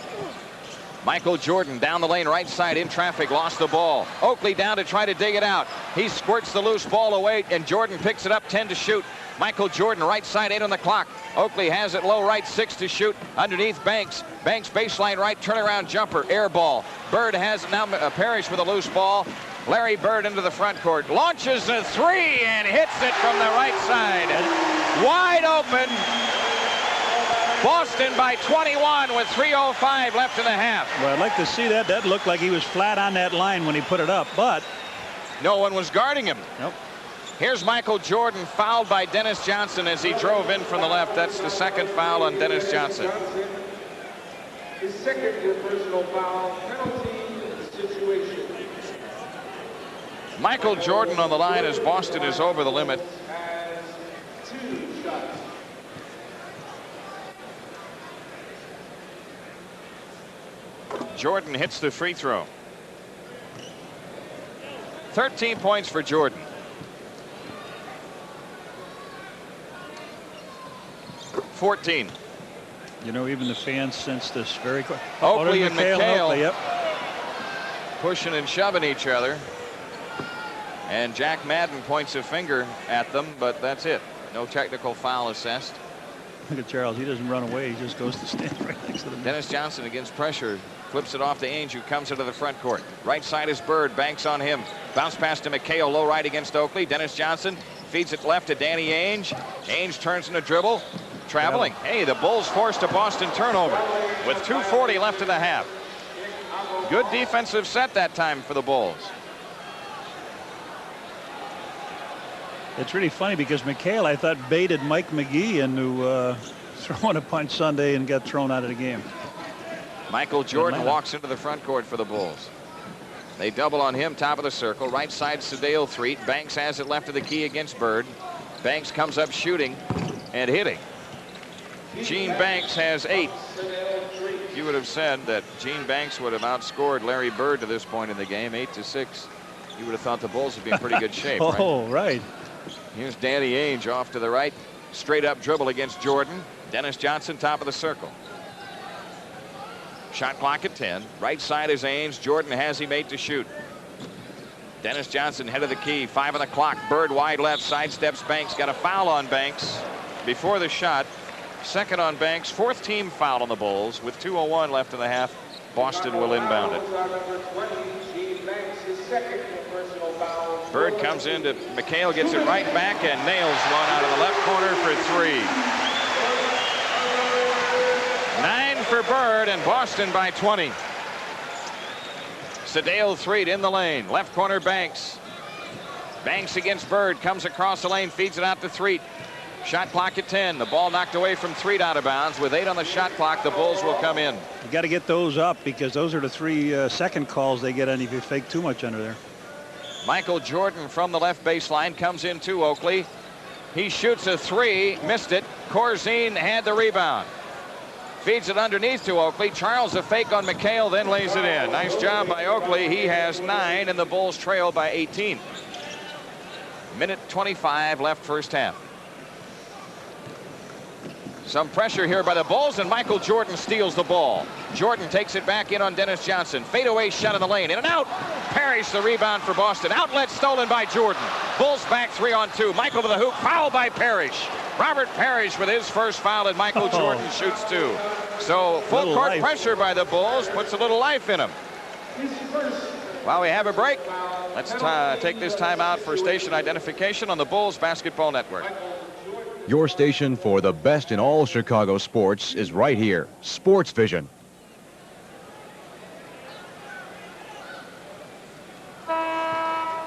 Michael Jordan down the lane right side in traffic, lost the ball. Oakley down to try to dig it out. He squirts the loose ball away, and Jordan picks it up, 10 to shoot. Michael Jordan right side, 8 on the clock. Oakley has it low right, 6 to shoot. Underneath Banks. Banks baseline right, turnaround jumper, air ball. Bird has now Parrish with a loose ball. Larry Bird into the front court. Launches a 3 and hits it from the right side. Wide open. Boston by 21 with 3:05 left in the half. Well, I'd like to see that. That looked like he was flat on that line when he put it up, but no one was guarding him. Nope. Here's Michael Jordan, fouled by Dennis Johnson as he drove in from the left. That's the second foul on Dennis Johnson. His second personal foul, penalty situation. Michael Jordan on the line as Boston is over the limit. Jordan hits the free throw. 13 points for Jordan. $14. You know, even the fans sense this very quick. Oakley and McHale, yep. pushing and shoving each other. And Jack Madden points a finger at them, but that's it. No technical foul assessed. Look at Charles. He doesn't run away. He just goes to stand right next to the net. Dennis Johnson against pressure. Flips it off to Ainge, who comes into the front court. Right side is Bird. Banks on him. Bounce pass to McHale. Low right against Oakley. Dennis Johnson feeds it left to Danny Ainge. Ainge turns in a dribble. Traveling. Hey, the Bulls forced a Boston turnover with 2:40 left in the half. Good defensive set that time for the Bulls. It's really funny because McHale, I thought, baited Mike McGee into throwing a punch Sunday and got thrown out of the game. Michael Jordan walks into the front court for the Bulls. They double on him, top of the circle. Right side, Sedale Threet. Banks has it left of the key against Bird. Banks comes up shooting and hitting. Gene Banks has 8. You would have said that Gene Banks would have outscored Larry Bird to this point in the game, 8-6. You would have thought the Bulls would be in pretty good shape, right? Oh, right. Here's Danny Ainge off to the right. Straight up dribble against Jordan. Dennis Johnson, top of the circle. Shot clock at 10. Right side is Ainge. Jordan has him 8 to shoot. Dennis Johnson head of the key. 5 on the clock. Bird wide left. Sidesteps Banks. Got a foul on Banks before the shot. Second on Banks. 4th team foul on the Bulls. With 2:01 left in the half, Boston will inbound it. Bird comes in to McHale, gets it right back and nails one out of the left corner for 3. 9 for Bird and Boston by 20. Sedale Threet in the lane. Left corner Banks. Banks against Bird. Comes across the lane. Feeds it out to Threet. Shot clock at 10. The ball knocked away from Threet out of bounds. With 8 on the shot clock, the Bulls will come in. You got to get those up because those are the 3 second calls they get on if you fake too much under there. Michael Jordan from the left baseline comes in to Oakley. He shoots a 3. Missed it. Corzine had the rebound. Feeds it underneath to Oakley. Charles a fake on McHale, then lays it in. Nice job by Oakley. He has 9 and the Bulls trail by 18. Minute 25 left first half. Some pressure here by the Bulls, and Michael Jordan steals the ball. Jordan takes it back in on Dennis Johnson. Fadeaway shot in the lane. In and out. Parrish the rebound for Boston. Outlet stolen by Jordan. Bulls back 3 on 2. Michael to the hoop. Foul by Parrish. Robert Parrish with his first foul, and Michael Jordan shoots 2. So full court pressure by the Bulls puts a little life in them. While we have a break, let's take this time out for station identification on the Bulls Basketball Network. Your station for the best in all Chicago sports is right here, Sports Vision.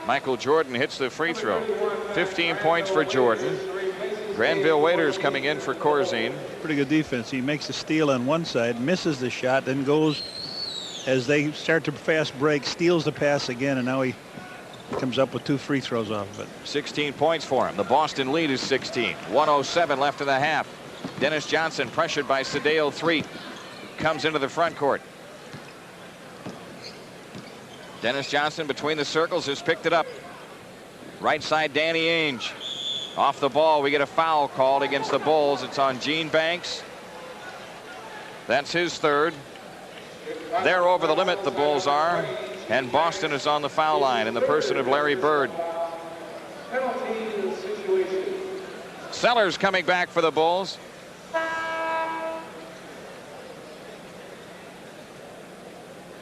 Michael Jordan hits the free throw. 15 points for Jordan. Granville Waiters coming in for Corzine. Pretty good defense. He makes a steal on one side, misses the shot, then goes as they start to fast break, steals the pass again, and now he comes up with 2 free throws off of it. 16 points for him. The Boston lead is 16. 1:07 left in the half. Dennis Johnson pressured by Sedale Threet. Comes into the front court. Dennis Johnson between the circles has picked it up. Right side Danny Ainge. Off the ball, we get a foul called against the Bulls. It's on Gene Banks. That's his 3rd. They're over the limit, the Bulls are. And Boston is on the foul line in the person of Larry Bird. Sellers coming back for the Bulls.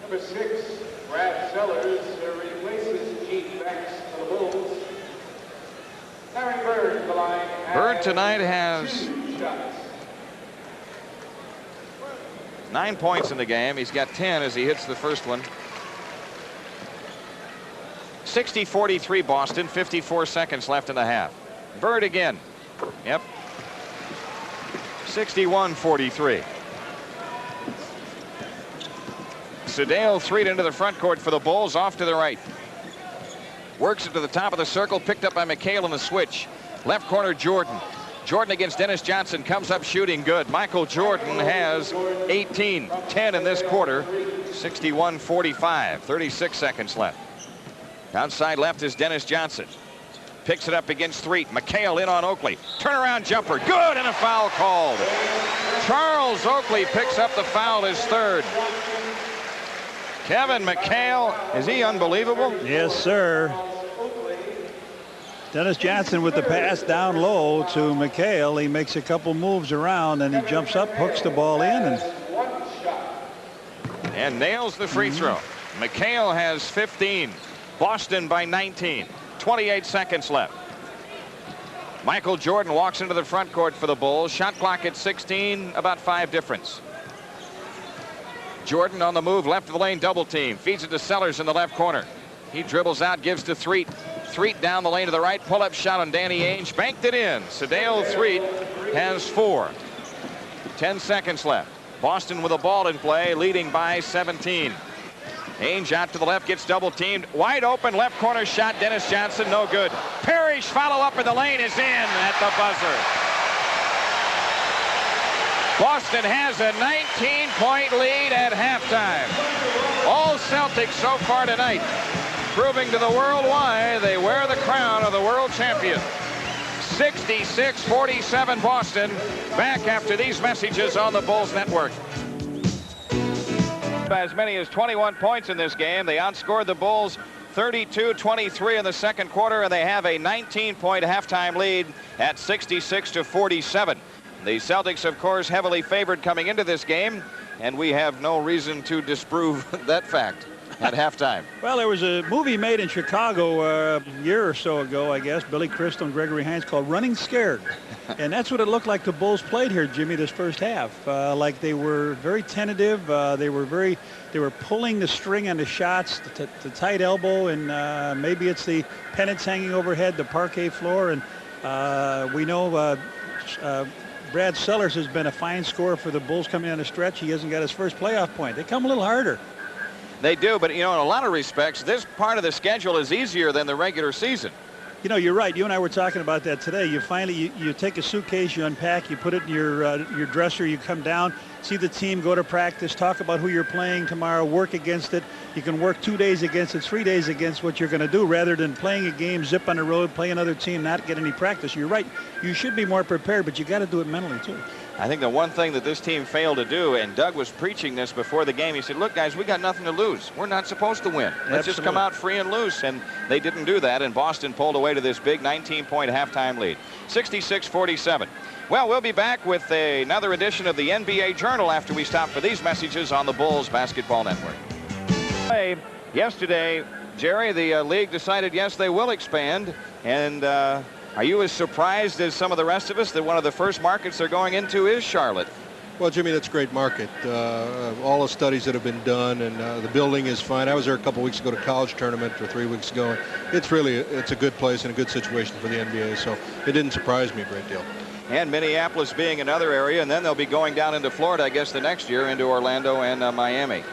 Number 6, Brad Sellers, replaces Gene Banks for the Bulls. Larry Bird, the line. Bird tonight has 9 points in the game. He's got 10 as he hits the first one. 60-43 Boston. 54 seconds left in the half. Bird again. Yep. 61-43. Sedale Threet into the front court for the Bulls, off to the right. Works it to the top of the circle, picked up by McHale on the switch. Left corner Jordan. Jordan against Dennis Johnson, comes up shooting good. Michael Jordan has 18, 10 in this quarter. 61-45, 36 seconds left. Outside left is Dennis Johnson. Picks it up against Threet. McHale in on Oakley. Turnaround jumper. Good, and a foul called. Charles Oakley picks up the foul, his third. Kevin McHale, is he unbelievable? Yes, sir. Dennis Johnson with the pass down low to McHale. He makes a couple moves around, and he jumps up, hooks the ball in, and nails the free throw. McHale has 15. Boston by 19. 28 seconds left. Michael Jordan walks into the front court for the Bulls. Shot clock at 16, about 5 difference. Jordan on the move, left of the lane, double team. Feeds it to Sellers in the left corner. He dribbles out, gives to Threet. Threet down the lane to the right, pull-up shot on Danny Ainge. Banked it in. Sadeo Threet has 4. 10 seconds left. Boston with a ball in play, leading by 17. Ainge out to the left, gets double teamed. Wide open left corner shot. Dennis Johnson, no good. Parrish follow up in the lane is in at the buzzer. Boston has a 19-point lead at halftime. All Celtics so far tonight, proving to the world why they wear the crown of the world champion. 66-47 Boston. Back after these messages on the Bulls Network. As many as 21 points in this game. They outscored the Bulls 32-23 in the second quarter, and they have a 19-point halftime lead at 66-47. The Celtics, of course, heavily favored coming into this game, and we have no reason to disprove that fact at halftime. Well, there was a movie made in Chicago a year or so ago, I guess, Billy Crystal and Gregory Hines, called Running Scared. And that's what it looked like the Bulls played here, Jimmy, this first half. Like they were very tentative. They were pulling the string on the shots, the tight elbow, and maybe it's the pennants hanging overhead, the parquet floor. And we know Brad Sellers has been a fine scorer for the Bulls coming on the stretch. He hasn't got his first playoff point. They come a little harder. They do, but, you know, in a lot of respects, this part of the schedule is easier than the regular season. You know, you're right. You and I were talking about that today. You finally, you take a suitcase, you unpack, you put it in your dresser, you come down, see the team, go to practice, talk about who you're playing tomorrow, work against it. You can work 2 days against it, 3 days against what you're going to do, rather than playing a game, zip on the road, play another team, not get any practice. You're right. You should be more prepared, but you got to do it mentally too. I think the one thing that this team failed to do, and Doug was preaching this before the game, he said, look, guys, we got nothing to lose. We're not supposed to win. Let's just come out free and loose. And they didn't do that, and Boston pulled away to this big 19-point halftime lead. 66-47. Well, we'll be back with another edition of the NBA Journal after we stop for these messages on the Bulls Basketball Network. Yesterday, Jerry, the league decided, yes, they will expand. And are you as surprised as some of the rest of us that one of the first markets they're going into is Charlotte? Well, Jimmy, that's a great market. All the studies that have been done, and the building is fine. I was there a couple weeks ago to a college tournament, or 3 weeks ago. It's a good place and a good situation for the NBA, so it didn't surprise me a great deal. And Minneapolis being another area, and then they'll be going down into Florida, I guess, the next year, into Orlando and Miami.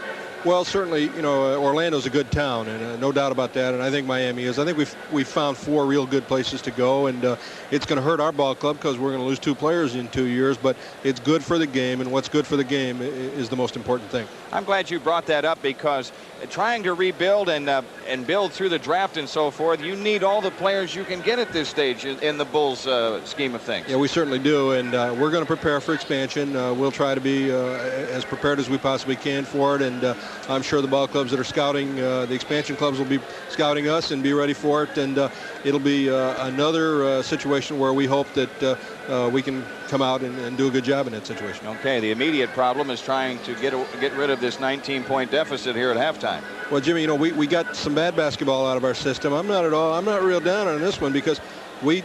Well, certainly, you know, Orlando's a good town, and no doubt about that. And I think Miami is. I think we've found 4 real good places to go, and it's going to hurt our ball club because we're going to lose 2 players in 2 years. But it's good for the game, and what's good for the game is the most important thing. I'm glad you brought that up, because trying to rebuild and build through the draft and so forth, you need all the players you can get at this stage in the Bulls scheme of things. Yeah, we certainly do, and we're going to prepare for expansion. We'll try to be as prepared as we possibly can for it, and I'm sure the ball clubs that are scouting, the expansion clubs will be scouting us and be ready for it, and it'll be another situation where we hope that we can come out and do a good job in that situation. Okay, the immediate problem is trying to get rid of this 19-point deficit here at halftime. Well, Jimmy, you know, we got some bad basketball out of our system. I'm not real down on this one, because we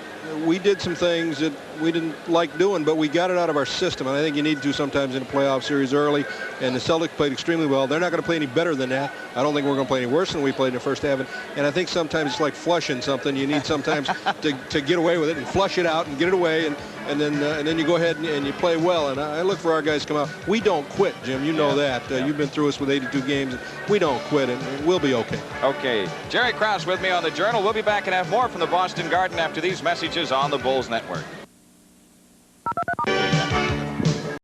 did some things that we didn't like doing, but we got it out of our system. And I think you need to sometimes in a playoff series early. And the Celtics played extremely well. They're not going to play any better than that. I don't think we're going to play any worse than we played in the first half. And I think sometimes it's like flushing something. You need sometimes to get away with it and flush it out and get it away. And then you go ahead and you play well. And I look for our guys to come out. We don't quit, Jim. You know that. You've been through us with 82 games. We don't quit, and we'll be okay. Okay. Jerry Krause with me on the Journal. We'll be back and have more from the Boston Garden after these messages on the Bulls Network.